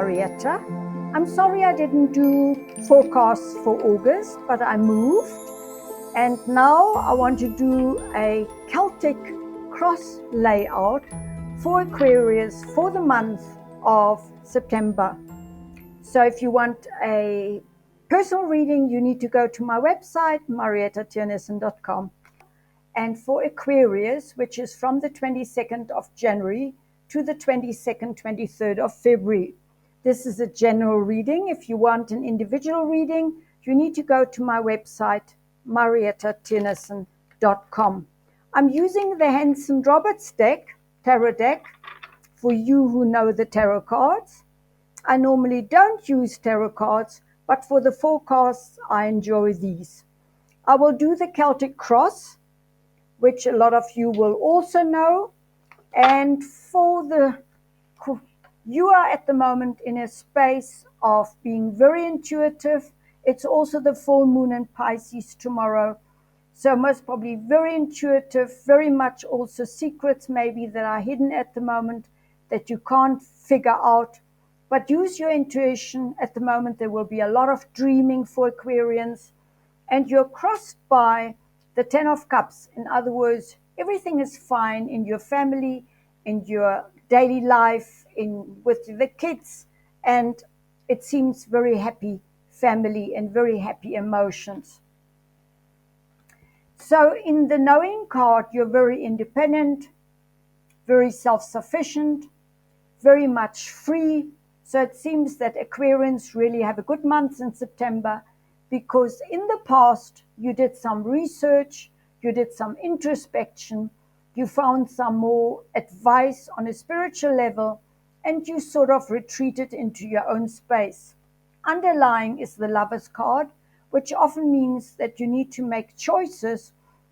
Marietta. I'm sorry I didn't do forecasts for August, but I moved. And now I want to do a Celtic cross layout for Aquarius for the month of September. So if you want a personal reading, you need to go to my website, mariettatiernissen.com. And for Aquarius, which is from the 22nd of January to the 22nd, 23rd of February. This is a general reading. If you want an individual reading, you need to go to my website, mariettatiernissen.com. I'm using the Hanson Roberts deck, tarot deck, for you who know the tarot cards. I normally don't use tarot cards, but for the forecasts, I enjoy these. I will do the Celtic cross, which a lot of you will also know. And you are at the moment in a space of being very intuitive. It's also the full moon in Pisces tomorrow. So most probably very intuitive, very much also secrets maybe that are hidden at the moment that you can't figure out. But use your intuition. At the moment, there will be a lot of dreaming for Aquarians. And you're crossed by the Ten of Cups. In other words, everything is fine in your family, in your daily life, with the kids, and it seems very happy family and very happy emotions. So in the knowing card, you're very independent, very self-sufficient, very much free. So it seems that Aquarians really have a good month in September, because in the past, you did some research, you did some introspection, you found some more advice on a spiritual level, and you sort of retreated into your own space. Underlying is the Lover's card, which often means that you need to make choices,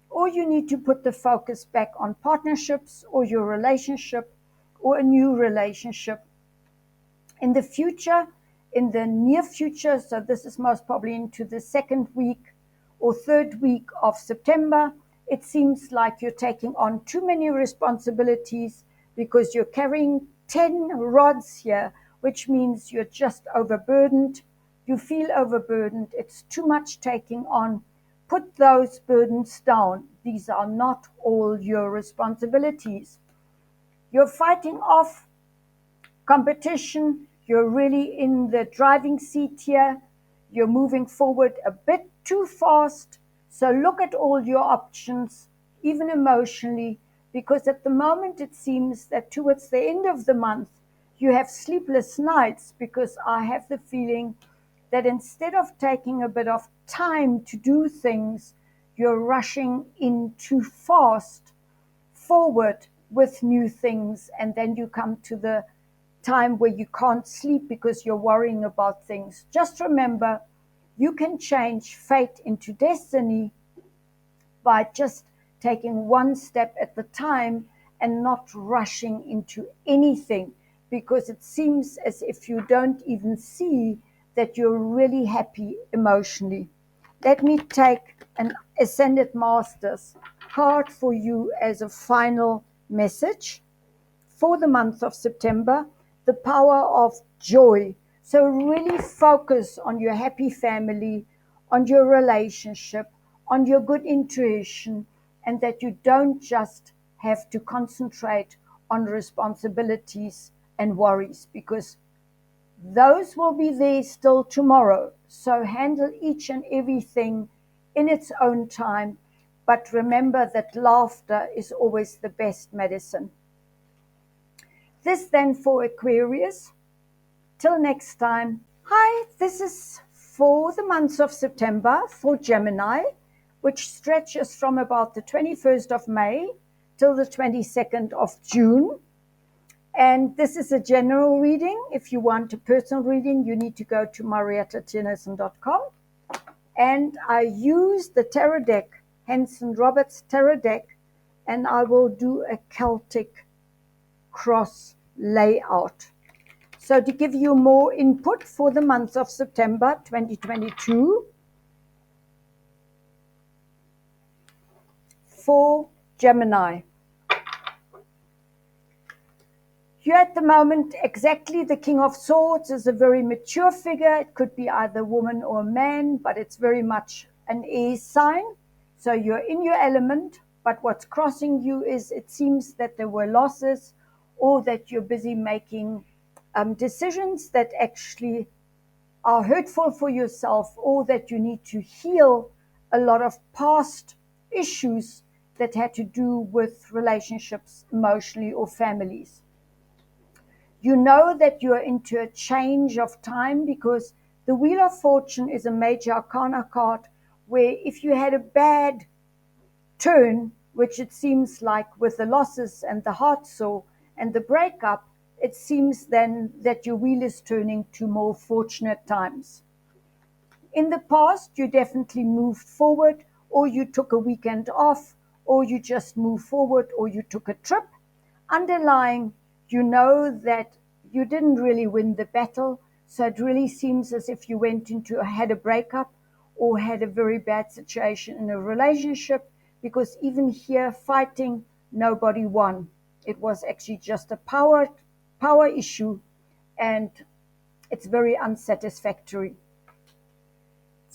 or you need to put the focus back on partnerships or your relationship or a new relationship. In the future, in the near future, so this is most probably into the second week or third week of September, it seems like you're taking on too many responsibilities because you're carrying 10 rods here, which means you're just overburdened. You feel overburdened. It's too much taking on. Put those burdens down. These are not all your responsibilities. You're fighting off competition. You're really in the driving seat here. You're moving forward a bit too fast. So look at all your options, even emotionally, because at the moment it seems that towards the end of the month, you have sleepless nights, because I have the feeling that instead of taking a bit of time to do things, you're rushing in too fast forward with new things, and then you come to the time where you can't sleep because you're worrying about things. Just remember, you can change fate into destiny by just taking one step at the time and not rushing into anything, because it seems as if you don't even see that you're really happy emotionally. Let me take an Ascended Masters card for you as a final message for the month of September. The power of joy. So really focus on your happy family, on your relationship, on your good intuition, and that you don't just have to concentrate on responsibilities and worries, because those will be there still tomorrow. So handle each and everything in its own time. But remember that laughter is always the best medicine. This then for Aquarius. Till next time. Hi, this is for the month of September for Gemini, which stretches from about the 21st of May till the 22nd of June. And this is a general reading. If you want a personal reading, you need to go to mariettatiernissen.com. And I use the tarot deck, Hanson Roberts tarot deck, and I will do a Celtic cross layout. So to give you more input for the month of September 2022, for Gemini, You're at the moment exactly the King of Swords is a very mature figure. It could be either a woman or a man, but it's very much an air sign. So you're in your element, but what's crossing you is it seems that there were losses or that you're busy making decisions that actually are hurtful for yourself, or that you need to heal a lot of past issues that had to do with relationships, emotionally, or families. You know that you're into a change of time because the Wheel of Fortune is a major arcana card where if you had a bad turn, which it seems like with the losses and the heart sore and the breakup, it seems then that your wheel is turning to more fortunate times. In the past, you definitely moved forward, or you took a weekend off, or you just moved forward, or you took a trip. Underlying, you know that you didn't really win the battle, so it really seems as if you had a breakup or had a very bad situation in a relationship, because even here, fighting, nobody won. It was actually just a power issue, and it's very unsatisfactory.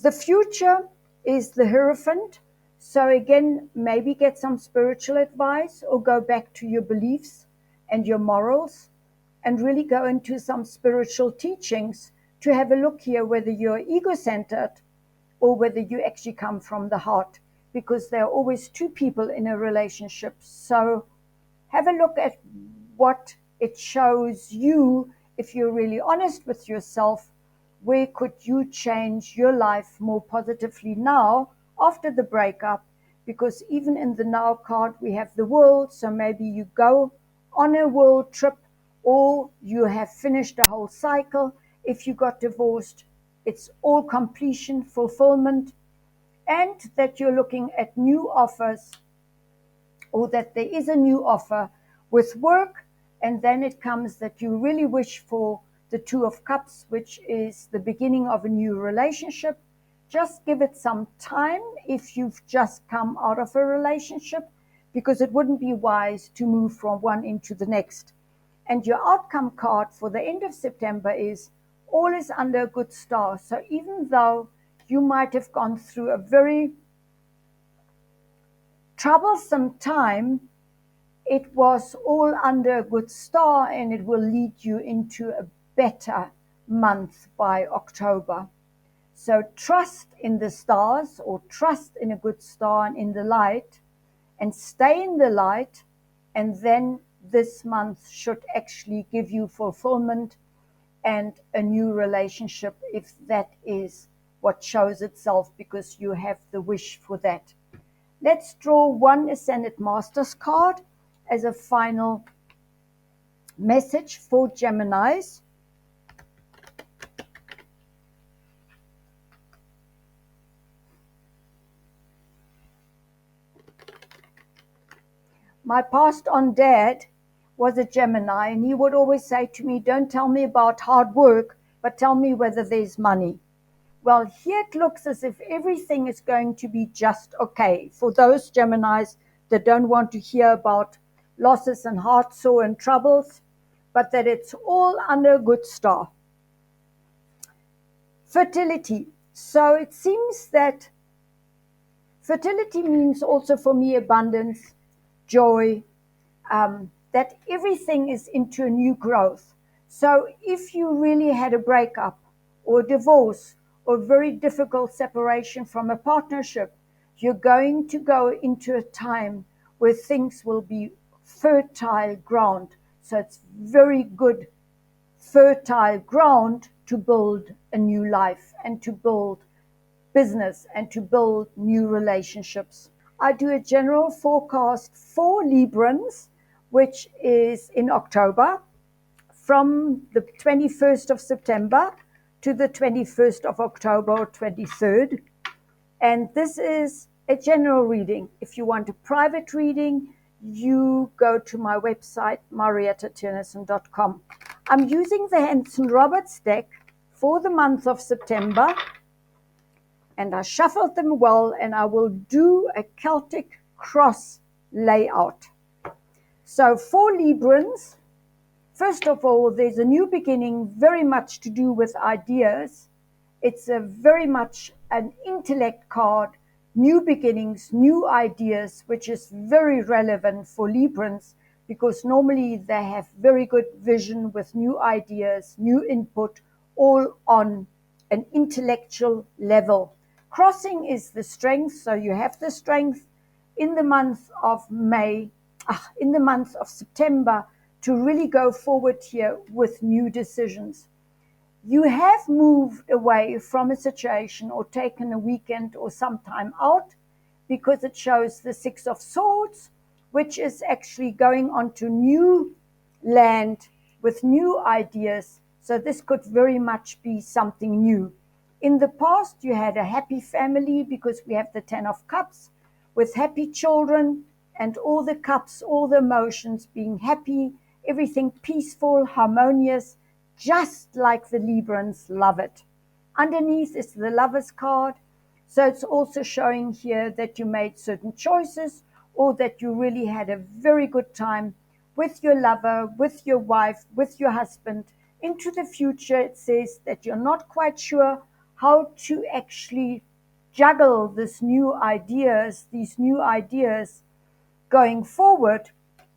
The future is the Hierophant. So again, maybe get some spiritual advice or go back to your beliefs and your morals and really go into some spiritual teachings to have a look here whether you're ego-centered or whether you actually come from the heart, because there are always two people in a relationship. So have a look at what it shows you. If you're really honest with yourself, where could you change your life more positively now after the breakup? Because even in the Now card, we have the world. So maybe you go on a world trip, or you have finished a whole cycle. If you got divorced, it's all completion, fulfillment, and that you're looking at new offers, or that there is a new offer with work. And then it comes that you really wish for the Two of Cups, which is the beginning of a new relationship. Just give it some time if you've just come out of a relationship, because it wouldn't be wise to move from one into the next. And your outcome card for the end of September is all is under a good star. So even though you might have gone through a very troublesome time, it was all under a good star, and it will lead you into a better month by October. So trust in the stars, or trust in a good star and in the light, and stay in the light. And then this month should actually give you fulfillment and a new relationship, if that is what shows itself, because you have the wish for that. Let's draw one Ascended Masters card as a final message for Geminis. My passed on dad was a Gemini, and he would always say to me, don't tell me about hard work, but tell me whether there's money. Well, here it looks as if everything is going to be just okay for those Geminis that don't want to hear about losses and heart sore and troubles, but that it's all under a good star. Fertility. So it seems that fertility means also for me abundance, joy, that everything is into a new growth. So if you really had a breakup or a divorce or a very difficult separation from a partnership, you're going to go into a time where things will be fertile ground. So it's very good fertile ground to build a new life and to build business and to build new relationships. I do a general forecast for Librans, which is in October, from the 21st of September to the 21st of October or 23rd. And this is a general reading. If you want a private reading, you go to my website, mariettatennyson.com. I'm using the Henson Roberts deck for the month of September, and I shuffled them well, and I will do a Celtic cross layout. So for Librans, First of all, there's a new beginning, very much to do with ideas. It's a very much an intellect card, new beginnings, new ideas, which is very relevant for Librans because normally they have very good vision with new ideas, new input, all on an intellectual level. Crossing is the strength, so you have the strength in the month of in the month of September to really go forward here with new decisions. You have moved away from a situation or taken a weekend or some time out because it shows the Six of Swords, which is actually going on to new land with new ideas. So this could very much be something new. In the past, you had a happy family because we have the Ten of Cups with happy children and all the cups, all the emotions being happy, everything peaceful, harmonious, just like the Librans love it. Underneath is the Lover's card. So it's also showing here that you made certain choices or that you really had a very good time with your lover, with your wife, with your husband. Into the future, it says that you're not quite sure how to actually juggle these new ideas going forward,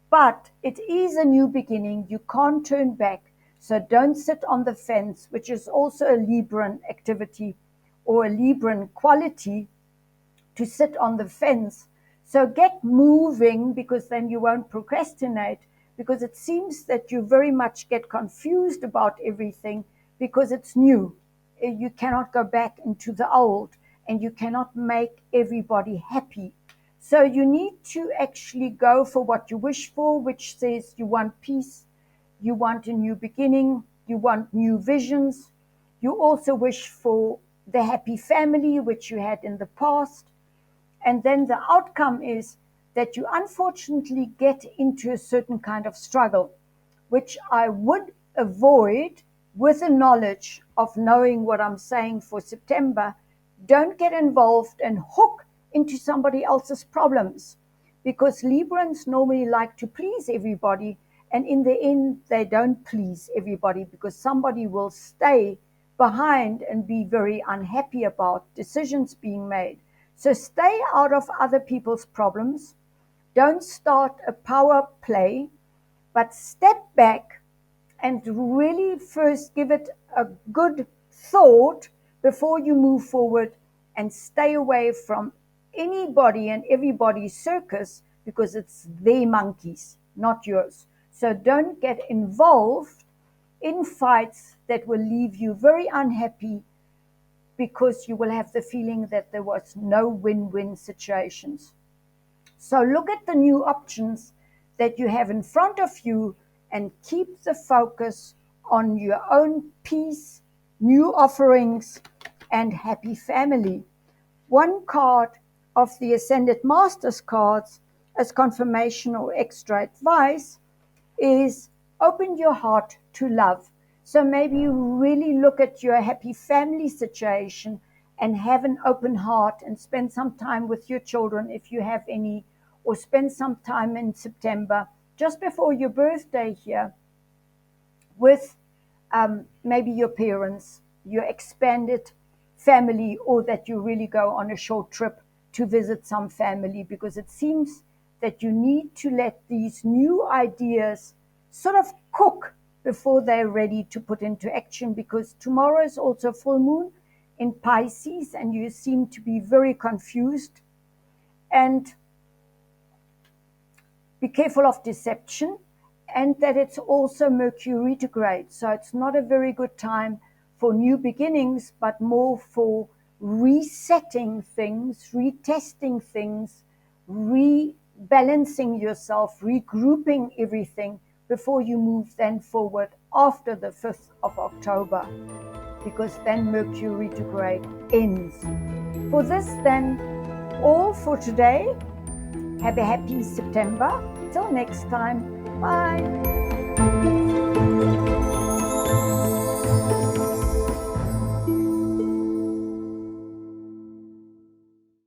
but it is a new beginning. You can't turn back. So don't sit on the fence, which is also a Libran activity or a Libran quality, to sit on the fence. So get moving, because then you won't procrastinate, because it seems that you very much get confused about everything because it's new. You cannot go back into the old, and you cannot make everybody happy. So you need to actually go for what you wish for, which says you want peace, you want a new beginning, you want new visions. You also wish for the happy family, which you had in the past. And then the outcome is that you unfortunately get into a certain kind of struggle, which I would avoid with the knowledge of knowing what I'm saying for September. Don't get involved and hook into somebody else's problems, because Librans normally like to please everybody, and in the end they don't please everybody because somebody will stay behind and be very unhappy about decisions being made. So stay out of other people's problems. Don't start a power play, but step back and really first give it a good thought before you move forward, and stay away from anybody and everybody's circus, because it's their monkeys, not yours. So don't get involved in fights that will leave you very unhappy, because you will have the feeling that there was no win-win situations. So look at the new options that you have in front of you and keep the focus on your own peace, new offerings, and happy family. One card of the Ascended Masters cards as confirmation or extra advice is open your heart to love. So maybe you really look at your happy family situation and have an open heart and spend some time with your children if you have any, or spend some time in September just before your birthday here with maybe your parents, your expanded family, or that you really go on a short trip to visit some family, because it seems that you need to let these new ideas sort of cook before they're ready to put into action, because tomorrow is also full moon in Pisces and you seem to be very confused. And be careful of deception, and that it's also Mercury retrograde. So it's not a very good time for new beginnings, but more for resetting things, retesting things, rebalancing yourself, regrouping everything before you move then forward after the 5th of October, because then Mercury retrograde ends. For this then, all for today. Have a happy September. Till next time. Bye.